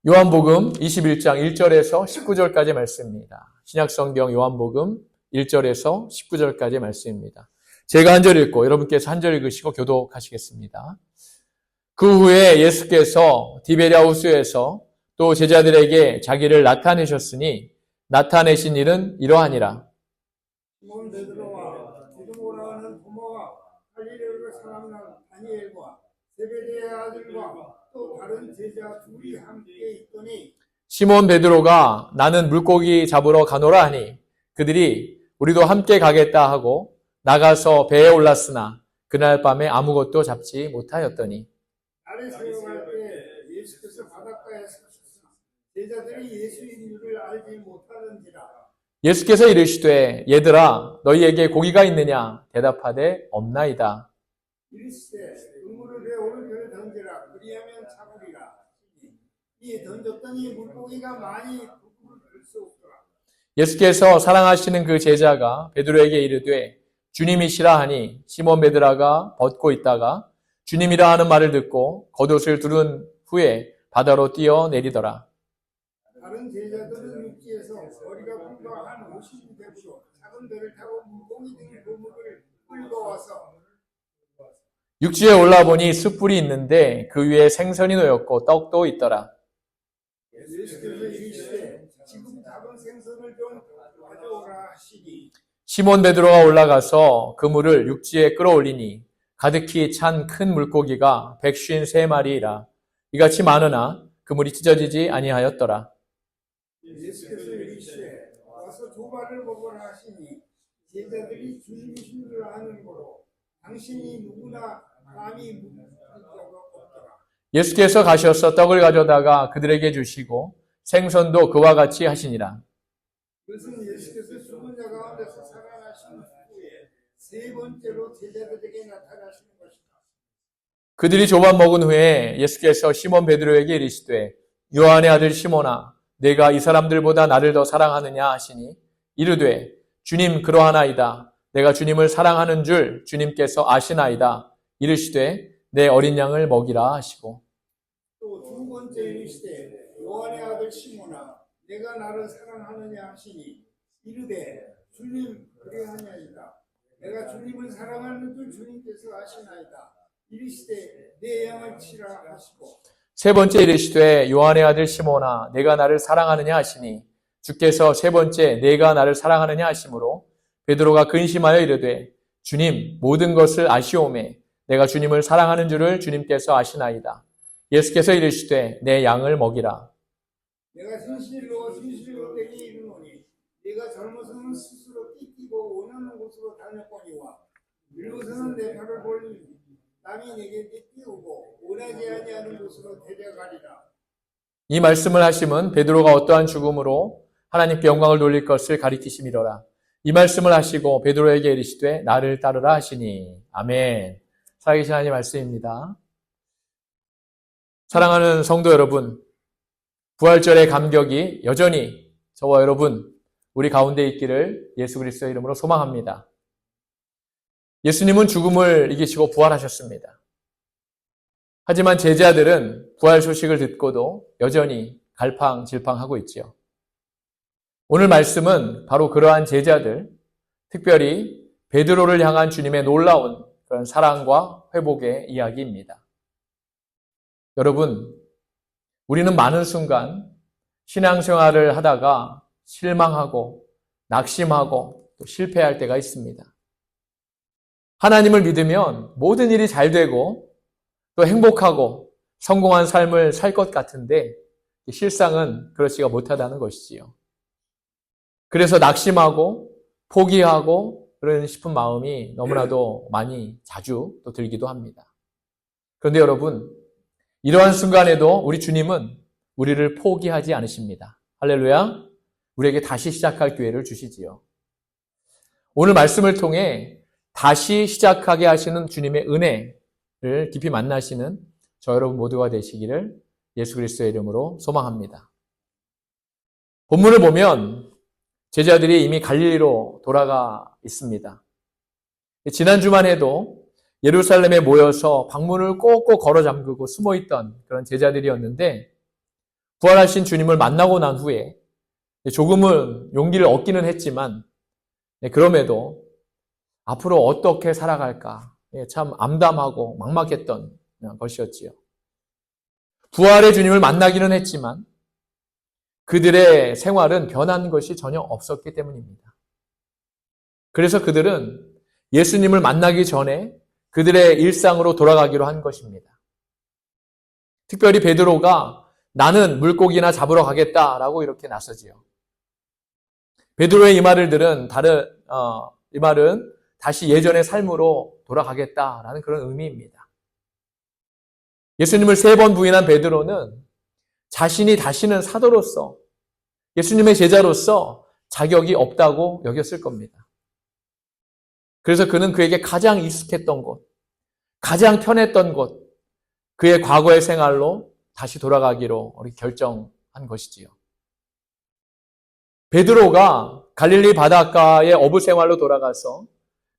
요한복음 21장 1절에서 19절까지 말씀입니다. 신약성경 요한복음 1절에서 19절까지 말씀입니다. 제가 한 절 읽고 여러분께서 한 절 읽으시고 교독하시겠습니다. 그 후에 예수께서 디베랴 호수에서 또 제자들에게 자기를 나타내셨으니 나타내신 일은 이러하니라. 시몬 베드로와 디두모라 하는 도마와 갈릴레오의 사람 다니엘과 세베대의 아들과 또 다른 제자 둘이 함께 있더니 시몬 베드로가 나는 물고기 잡으러 가노라 하니 그들이 우리도 함께 가겠다 하고 나가서 배에 올랐으나 그날 밤에 아무것도 잡지 못하였더니 날에 새어갈 때 예수께서 바닷가에 서셨으나 제자들이 예수인 줄을 알지 못하는지라. 예수께서 이르시되 얘들아 너희에게 고기가 있느냐 대답하되 없나이다. 이르시되 그물을 내 오른편에 던지라 그리하면 잡으리라. 이에 던졌더니 물고기가 많이 그물을 들 수 없더라. 예수께서 사랑하시는 그 제자가 베드로에게 이르되 주님이시라 하니 시몬 베드로가 벗고 있다가 주님이라 하는 말을 듣고 겉옷을 두른 후에 바다로 뛰어내리더라. 다른 제자들은 육지에서 거리가 불과 한 50대부터 작은 배를 타고 물고기 등 그물을 끌고 와서 육지에 올라보니 숯불이 있는데 그 위에 생선이 놓였고 떡도 있더라. 예수께서 이르시되 지금 잡은 생선을 좀 가져오라 하시니 시몬 베드로가 올라가서 그물을 육지에 끌어올리니 가득히 찬 큰 물고기가 153마리이라. 이같이 많으나 그물이 찢어지지 아니하였더라. 예수께서 이르시되 와서 조발을 먹으라 하시니 제자들이 주님이신 줄 아는 거로 당신이 누구나 감히 묻을 자가 없더라. 예수께서 가셔서 떡을 가져다가 그들에게 주시고 생선도 그와 같이 하시니라. 그것은 예수께서 죽은 자 가운데서 살아나신 후에 세 번째로 제자들에게 나타나시는 것이다. 그들이 조반 먹은 후에 예수께서 시몬 베드로에게 이르시되 요한의 아들 시몬아 내가 이 사람들보다 나를 더 사랑하느냐 하시니 이르되 주님 그러하나이다. 내가 주님을 사랑하는 줄 주님께서 아시나이다. 이르시되 내 어린 양을 먹이라 하시고 또 두 번째 이르시되 요한의 아들 시몬아 내가 나를 사랑하느냐 하시니 이르되 주님 그리하냐이다. 내가 주님을 사랑하는 줄 주님께서 아시나이다. 이르시되 내 양을 치라 하시고 세 번째 이르시되 요한의 아들 시몬아 내가 나를 사랑하느냐 하시니 주께서 세 번째 내가 나를 사랑하느냐 하심으로 베드로가 근심하여 이르되 주님 모든 것을 아시오매 내가 주님을 사랑하는 줄을 주님께서 아시나이다. 예수께서 이르시되 내 양을 먹이라. 내가 진실로 내게 이르노니 네가 젊어서는 스스로 띠띠고 원하는 곳으로 다녔거니와 늙어서는 내 발을 벌리니 남이 내게 띠띠우고 원하지 아니하는 곳으로 데려가리라. 이 말씀을 하심은 베드로가 어떠한 죽음으로 하나님께 영광을 돌릴 것을 가리키심이로라. 이 말씀을 하시고 베드로에게 이르시되 나를 따르라 하시니 아멘. 살아계신 하나님의 말씀입니다. 사랑하는 성도 여러분, 부활절의 감격이 여전히 저와 여러분 우리 가운데 있기를 예수 그리스도의 이름으로 소망합니다. 예수님은 죽음을 이기시고 부활하셨습니다. 하지만 제자들은 부활 소식을 듣고도 여전히 갈팡질팡하고 있지요. 오늘 말씀은 바로 그러한 제자들, 특별히 베드로를 향한 주님의 놀라운 그런 사랑과 회복의 이야기입니다. 여러분, 우리는 많은 순간 신앙생활을 하다가 실망하고 낙심하고 또 실패할 때가 있습니다. 하나님을 믿으면 모든 일이 잘 되고 또 행복하고 성공한 삶을 살 것 같은데 실상은 그렇지가 못하다는 것이지요. 그래서 낙심하고 포기하고 그런 싶은 마음이 너무나도 많이 자주 또 들기도 합니다. 그런데 여러분, 이러한 순간에도 우리 주님은 우리를 포기하지 않으십니다. 할렐루야. 우리에게 다시 시작할 기회를 주시지요. 오늘 말씀을 통해 다시 시작하게 하시는 주님의 은혜를 깊이 만나시는 저 여러분 모두가 되시기를 예수 그리스도의 이름으로 소망합니다. 본문을 보면 제자들이 이미 갈릴리로 돌아가 있습니다. 지난주만 해도 예루살렘에 모여서 방문을 꼭꼭 걸어 잠그고 숨어있던 그런 제자들이었는데 부활하신 주님을 만나고 난 후에 조금은 용기를 얻기는 했지만 그럼에도 앞으로 어떻게 살아갈까 참 암담하고 막막했던 것이었지요. 부활의 주님을 만나기는 했지만 그들의 생활은 변한 것이 전혀 없었기 때문입니다. 그래서 그들은 예수님을 만나기 전에 그들의 일상으로 돌아가기로 한 것입니다. 특별히 베드로가 나는 물고기나 잡으러 가겠다라고 이렇게 나서지요. 베드로의 이 말을 들은 이 말은 다시 예전의 삶으로 돌아가겠다라는 그런 의미입니다. 예수님을 3번 부인한 베드로는 자신이 다시는 사도로서 예수님의 제자로서 자격이 없다고 여겼을 겁니다. 그래서 그는 그에게 가장 익숙했던 곳, 가장 편했던 곳, 그의 과거의 생활로 다시 돌아가기로 결정한 것이지요. 베드로가 갈릴리 바닷가의 어부 생활로 돌아가서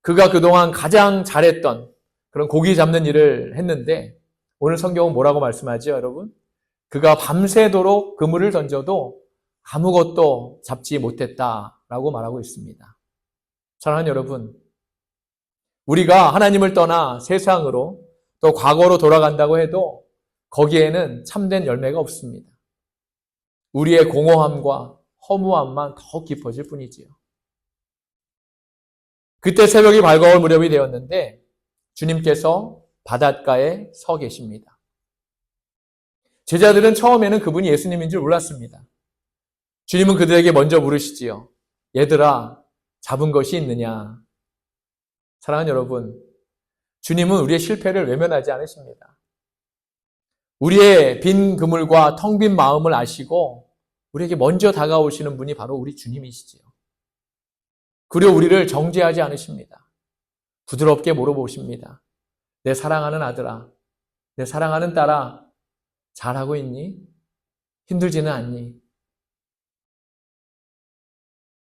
그가 그동안 가장 잘했던 그런 고기 잡는 일을 했는데 오늘 성경은 뭐라고 말씀하죠, 여러분? 그가 밤새도록 그물을 던져도 아무것도 잡지 못했다라고 말하고 있습니다. 사랑하는 여러분, 우리가 하나님을 떠나 세상으로 또 과거로 돌아간다고 해도 거기에는 참된 열매가 없습니다. 우리의 공허함과 허무함만 더 깊어질 뿐이지요. 그때 새벽이 밝아올 무렵이 되었는데 주님께서 바닷가에 서 계십니다. 제자들은 처음에는 그분이 예수님인 줄 몰랐습니다. 주님은 그들에게 먼저 물으시지요. 얘들아, 잡은 것이 있느냐? 사랑하는 여러분, 주님은 우리의 실패를 외면하지 않으십니다. 우리의 빈 그물과 텅 빈 마음을 아시고 우리에게 먼저 다가오시는 분이 바로 우리 주님이시지요. 그리고 우리를 정죄하지 않으십니다. 부드럽게 물어보십니다. 내 사랑하는 아들아, 내 사랑하는 딸아, 잘하고 있니? 힘들지는 않니?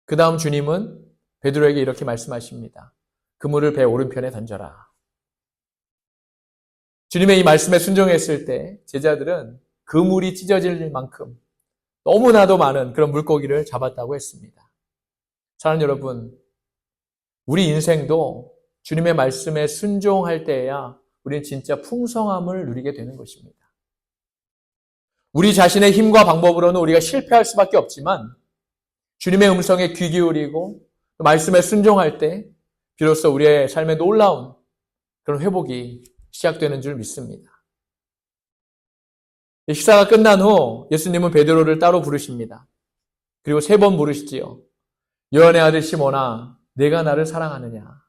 그 다음 주님은 베드로에게 이렇게 말씀하십니다. 그물을 배 오른편에 던져라. 주님의 이 말씀에 순종했을 때 제자들은 그물이 찢어질 만큼 너무나도 많은 그런 물고기를 잡았다고 했습니다. 사랑하는 여러분, 우리 인생도 주님의 말씀에 순종할 때에야 우리는 진짜 풍성함을 누리게 되는 것입니다. 우리 자신의 힘과 방법으로는 우리가 실패할 수밖에 없지만 주님의 음성에 귀 기울이고 말씀에 순종할 때 비로소 우리의 삶에 놀라운 그런 회복이 시작되는 줄 믿습니다. 식사가 끝난 후 예수님은 베드로를 따로 부르십니다. 그리고 3번 부르시지요. 요한의 아들 시몬아, 내가 나를 사랑하느냐?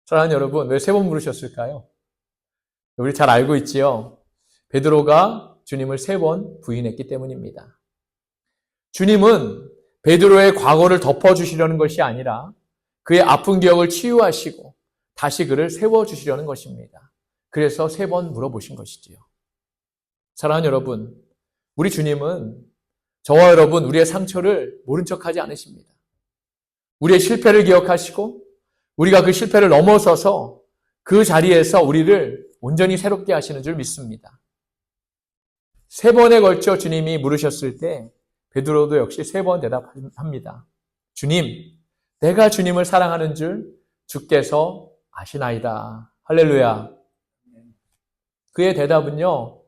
사랑하는 여러분, 왜 3번 부르셨을까요? 우리 잘 알고 있지요. 베드로가 주님을 3번 부인했기 때문입니다. 주님은 베드로의 과거를 덮어주시려는 것이 아니라 그의 아픈 기억을 치유하시고 다시 그를 세워주시려는 것입니다. 그래서 3번 물어보신 것이지요. 사랑하는 여러분, 우리 주님은 저와 여러분 우리의 상처를 모른 척하지 않으십니다. 우리의 실패를 기억하시고 우리가 그 실패를 넘어서서 그 자리에서 우리를 온전히 새롭게 하시는 줄 믿습니다. 3번에 걸쳐 주님이 물으셨을 때 베드로도 역시 3번 대답합니다. 주님, 내가 주님을 사랑하는 줄 주께서 아시나이다. 할렐루야. 그의 대답은요,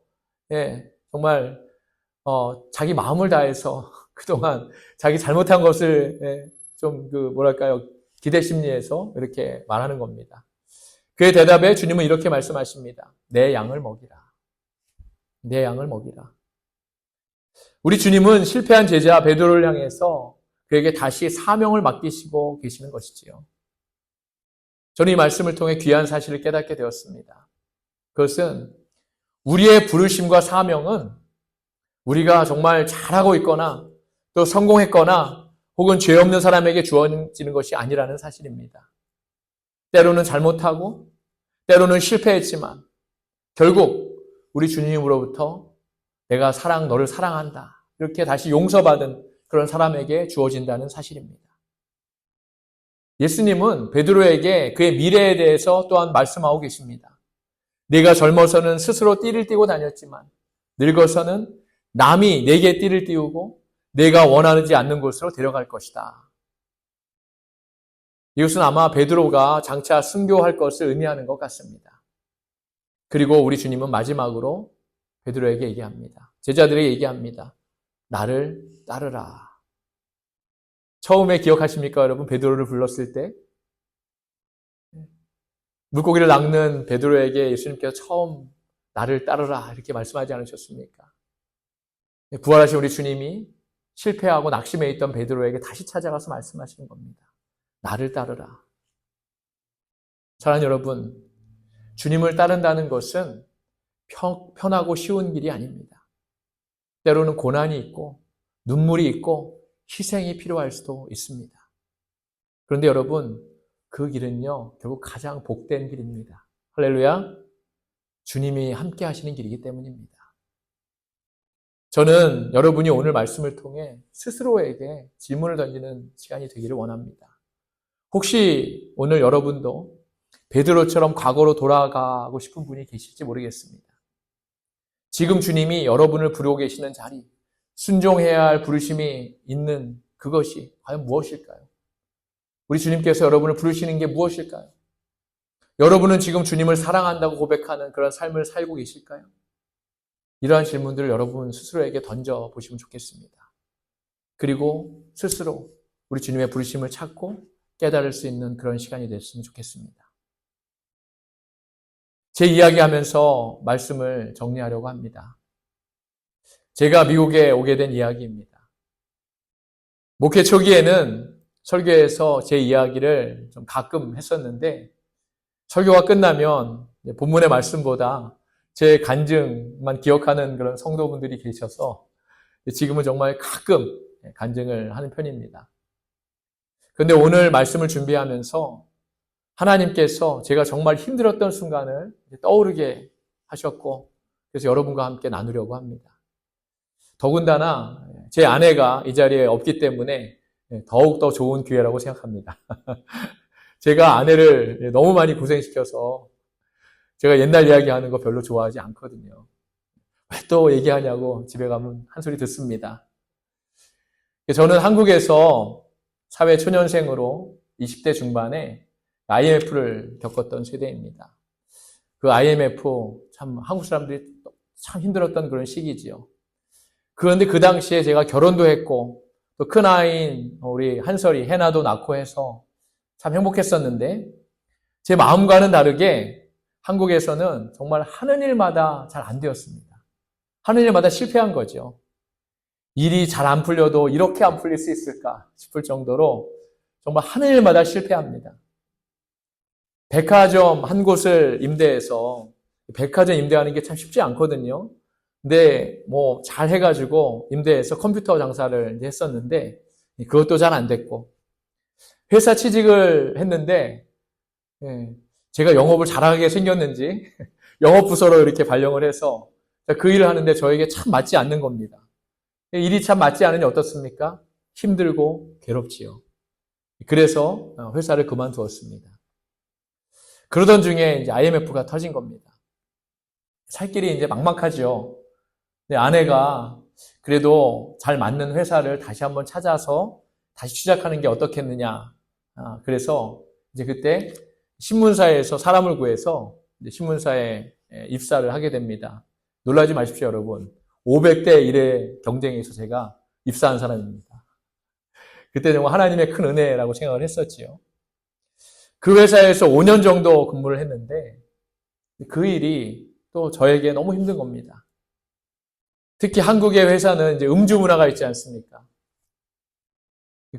정말 자기 마음을 다해서 그동안 자기 잘못한 것을 좀 기대 심리에서 이렇게 말하는 겁니다. 그의 대답에 주님은 이렇게 말씀하십니다. 내 양을 먹이라. 내 양을 먹이라. 우리 주님은 실패한 제자 베드로를 향해서 그에게 다시 사명을 맡기시고 계시는 것이지요. 저는 이 말씀을 통해 귀한 사실을 깨닫게 되었습니다. 그것은 우리의 부르심과 사명은 우리가 정말 잘하고 있거나 또 성공했거나 혹은 죄 없는 사람에게 주어지는 것이 아니라는 사실입니다. 때로는 잘못하고 때로는 실패했지만 결국 우리 주님으로부터 내가 너를 사랑한다. 이렇게 다시 용서받은 그런 사람에게 주어진다는 사실입니다. 예수님은 베드로에게 그의 미래에 대해서 또한 말씀하고 계십니다. 네가 젊어서는 스스로 띠를 띠고 다녔지만 늙어서는 남이 내게 띠를 띄우고 내가 원하지 않는 곳으로 데려갈 것이다. 이것은 아마 베드로가 장차 순교할 것을 의미하는 것 같습니다. 그리고 우리 주님은 마지막으로 베드로에게 얘기합니다. 제자들에게 얘기합니다. 나를 따르라. 처음에 기억하십니까, 여러분? 베드로를 불렀을 때 물고기를 낚는 베드로에게 예수님께서 처음 나를 따르라 이렇게 말씀하지 않으셨습니까? 부활하신 우리 주님이 실패하고 낙심해 있던 베드로에게 다시 찾아가서 말씀하시는 겁니다. 나를 따르라. 사랑하는 여러분, 주님을 따른다는 것은 편하고 쉬운 길이 아닙니다. 때로는 고난이 있고 눈물이 있고 희생이 필요할 수도 있습니다. 그런데 여러분, 그 길은요, 결국 가장 복된 길입니다. 할렐루야. 주님이 함께 하시는 길이기 때문입니다. 저는 여러분이 오늘 말씀을 통해 스스로에게 질문을 던지는 시간이 되기를 원합니다. 혹시 오늘 여러분도 베드로처럼 과거로 돌아가고 싶은 분이 계실지 모르겠습니다. 지금 주님이 여러분을 부르고 계시는 자리, 순종해야 할 부르심이 있는 그것이 과연 무엇일까요? 우리 주님께서 여러분을 부르시는 게 무엇일까요? 여러분은 지금 주님을 사랑한다고 고백하는 그런 삶을 살고 계실까요? 이러한 질문들을 여러분 스스로에게 던져보시면 좋겠습니다. 그리고 스스로 우리 주님의 부르심을 찾고 깨달을 수 있는 그런 시간이 됐으면 좋겠습니다. 제 이야기하면서 말씀을 정리하려고 합니다. 제가 미국에 오게 된 이야기입니다. 목회 초기에는 설교에서 제 이야기를 좀 가끔 했었는데 설교가 끝나면 본문의 말씀보다 제 간증만 기억하는 그런 성도분들이 계셔서 지금은 정말 가끔 간증을 하는 편입니다. 그런데 오늘 말씀을 준비하면서 하나님께서 제가 정말 힘들었던 순간을 떠오르게 하셨고 그래서 여러분과 함께 나누려고 합니다. 더군다나 제 아내가 이 자리에 없기 때문에 더욱더 좋은 기회라고 생각합니다. 제가 아내를 너무 많이 고생시켜서 제가 옛날 이야기하는 거 별로 좋아하지 않거든요. 왜 또 얘기하냐고 집에 가면 한 소리 듣습니다. 저는 한국에서 사회 초년생으로 20대 중반에 IMF를 겪었던 세대입니다. 그 IMF 참 한국 사람들이 참 힘들었던 그런 시기지요. 그런데 그 당시에 제가 결혼도 했고 또 큰아이인 우리 한설이 해나도 낳고 해서 참 행복했었는데 제 마음과는 다르게 한국에서는 정말 하는 일마다 잘 안 되었습니다. 하는 일마다 실패한 거죠. 일이 잘 안 풀려도 이렇게 안 풀릴 수 있을까 싶을 정도로 정말 하는 일마다 실패합니다. 백화점 한 곳을 임대해서 백화점 임대하는 게 참 쉽지 않거든요. 근데 뭐 잘 해가지고 임대해서 컴퓨터 장사를 했었는데 그것도 잘 안 됐고 회사 취직을 했는데 제가 영업을 잘하게 생겼는지 영업부서로 이렇게 발령을 해서 그 일을 하는데 저에게 참 맞지 않는 겁니다. 일이 참 맞지 않으니 어떻습니까? 힘들고 괴롭지요. 그래서 회사를 그만두었습니다. 그러던 중에 이제 IMF가 터진 겁니다. 살 길이 이제 막막하죠. 근데 아내가 그래도 잘 맞는 회사를 다시 한번 찾아서 다시 시작하는 게 어떻겠느냐. 그래서 이제 그때 신문사에서 사람을 구해서 이제 신문사에 입사를 하게 됩니다. 놀라지 마십시오, 여러분. 500대 1의 경쟁에서 제가 입사한 사람입니다. 그때 정말 하나님의 큰 은혜라고 생각을 했었지요. 그 회사에서 5년 정도 근무를 했는데 그 일이 또 저에게 너무 힘든 겁니다. 특히 한국의 회사는 이제 음주 문화가 있지 않습니까?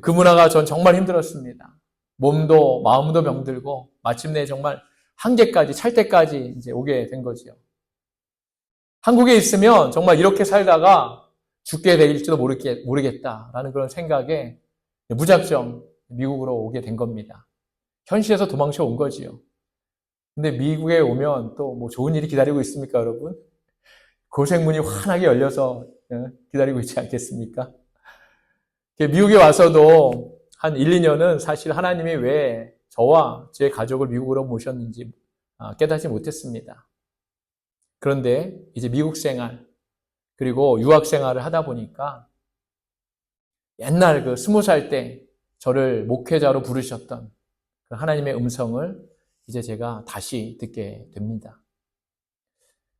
그 문화가 전 정말 힘들었습니다. 몸도 마음도 병들고 마침내 정말 한계까지 찰 때까지 이제 오게 된 거지요. 한국에 있으면 정말 이렇게 살다가 죽게 될지도 모르겠다라는 그런 생각에 무작정 미국으로 오게 된 겁니다. 현실에서 도망쳐 온 거지요. 근데 미국에 오면 또 뭐 좋은 일이 기다리고 있습니까, 여러분? 고생문이 환하게 열려서 기다리고 있지 않겠습니까? 미국에 와서도 한 1, 2년은 사실 하나님이 왜 저와 제 가족을 미국으로 모셨는지 깨닫지 못했습니다. 그런데 이제 미국 생활, 그리고 유학 생활을 하다 보니까 옛날 그 20살 때 저를 목회자로 부르셨던 그 하나님의 음성을 이제 제가 다시 듣게 됩니다.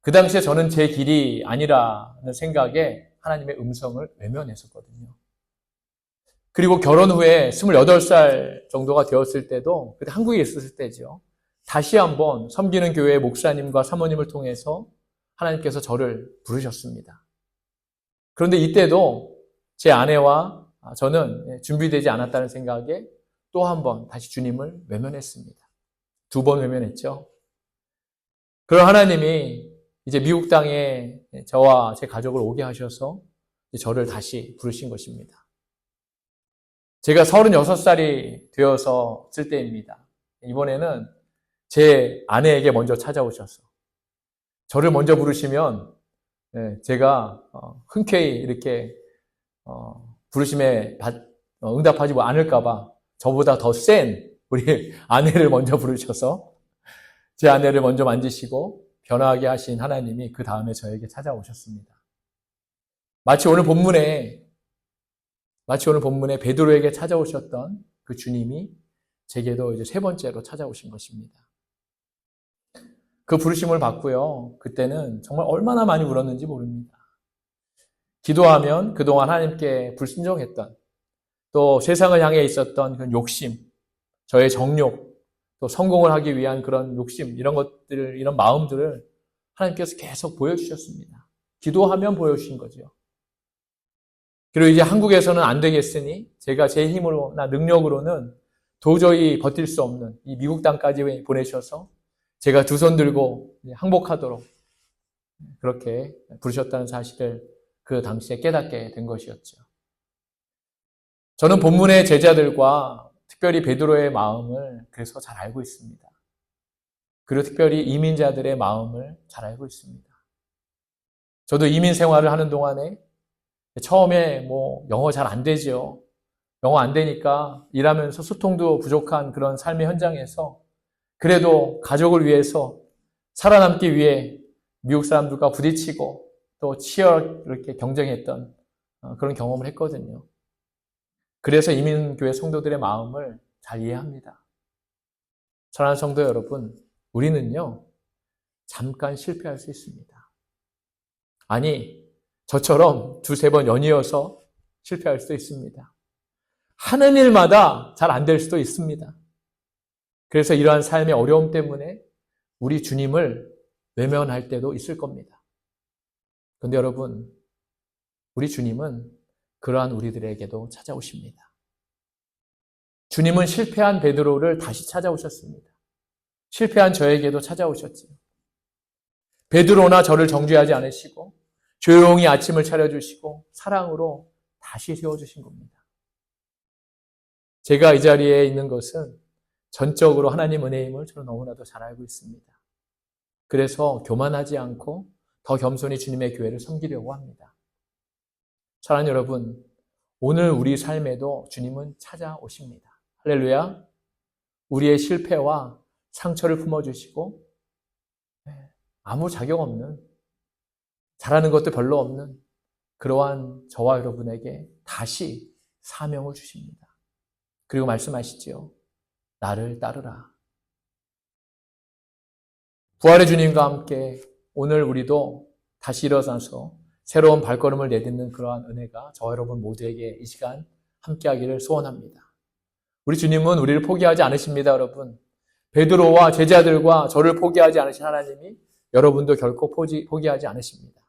그 당시에 저는 제 길이 아니라는 생각에 하나님의 음성을 외면했었거든요. 그리고 결혼 후에 28살 정도가 되었을 때도, 그때 한국에 있었을 때죠. 다시 한번 섬기는 교회의 목사님과 사모님을 통해서 하나님께서 저를 부르셨습니다. 그런데 이때도 제 아내와 저는 준비되지 않았다는 생각에 또 한 번 다시 주님을 외면했습니다. 2번 외면했죠. 그런 하나님이 이제 미국 땅에 저와 제 가족을 오게 하셔서 저를 다시 부르신 것입니다. 제가 36살이 되었을 때입니다. 이번에는 제 아내에게 먼저 찾아오셔서 저를 먼저 부르시면 제가 흔쾌히 이렇게 부르심에 응답하지 않을까 봐 저보다 더 센 우리 아내를 먼저 부르셔서 제 아내를 먼저 만지시고 변화하게 하신 하나님이 그 다음에 저에게 찾아오셨습니다. 마치 오늘 본문에 베드로에게 찾아오셨던 그 주님이 제게도 이제 3번째로 찾아오신 것입니다. 그 부르심을 받고요. 그때는 정말 얼마나 많이 울었는지 모릅니다. 기도하면 그동안 하나님께 불순종했던, 또 세상을 향해 있었던 그런 욕심, 저의 정욕, 또 성공을 하기 위한 그런 욕심, 이런 것들, 이런 마음들을 하나님께서 계속 보여주셨습니다. 기도하면 보여주신 거죠. 그리고 이제 한국에서는 안 되겠으니 제가 제 힘으로나 능력으로는 도저히 버틸 수 없는 이 미국 땅까지 보내셔서 제가 2손 들고 항복하도록 그렇게 부르셨다는 사실을 그 당시에 깨닫게 된 것이었죠. 저는 본문의 제자들과 특별히 베드로의 마음을 그래서 잘 알고 있습니다. 그리고 특별히 이민자들의 마음을 잘 알고 있습니다. 저도 이민 생활을 하는 동안에 처음에 영어 잘 안 되죠. 영어 안 되니까 일하면서 소통도 부족한 그런 삶의 현장에서 그래도 가족을 위해서 살아남기 위해 미국 사람들과 부딪히고 또 이렇게 경쟁했던 그런 경험을 했거든요. 그래서 이민교회 성도들의 마음을 잘 이해합니다. 사랑하는 성도 여러분, 우리는요, 잠깐 실패할 수 있습니다. 아니, 저처럼 2-3번 연이어서 실패할 수도 있습니다. 하는 일마다 잘 안 될 수도 있습니다. 그래서 이러한 삶의 어려움 때문에 우리 주님을 외면할 때도 있을 겁니다. 그런데 여러분, 우리 주님은 그러한 우리들에게도 찾아오십니다. 주님은 실패한 베드로를 다시 찾아오셨습니다. 실패한 저에게도 찾아오셨지요. 베드로나 저를 정죄하지 않으시고 조용히 아침을 차려주시고 사랑으로 다시 세워주신 겁니다. 제가 이 자리에 있는 것은 전적으로 하나님 은혜임을 저는 너무나도 잘 알고 있습니다. 그래서 교만하지 않고 더 겸손히 주님의 교회를 섬기려고 합니다. 사랑하는 여러분, 오늘 우리 삶에도 주님은 찾아오십니다. 할렐루야. 우리의 실패와 상처를 품어주시고 아무 자격 없는, 잘하는 것도 별로 없는 그러한 저와 여러분에게 다시 사명을 주십니다. 그리고 말씀하시지요. 나를 따르라. 부활의 주님과 함께 오늘 우리도 다시 일어나서 새로운 발걸음을 내딛는 그러한 은혜가 저와 여러분 모두에게 이 시간 함께하기를 소원합니다. 우리 주님은 우리를 포기하지 않으십니다, 여러분. 베드로와 제자들과 저를 포기하지 않으신 하나님이 여러분도 결코 포기하지 않으십니다.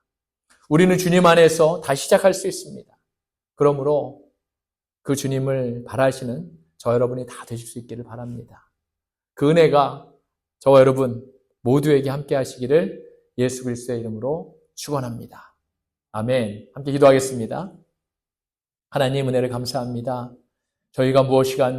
우리는 주님 안에서 다시 시작할 수 있습니다. 그러므로 그 주님을 바라시는 저 여러분이 다 되실 수 있기를 바랍니다. 그 은혜가 저와 여러분 모두에게 함께 하시기를 예수 그리스도의 이름으로 축원합니다. 아멘. 함께 기도하겠습니다. 하나님 은혜를 감사합니다. 저희가 무엇이간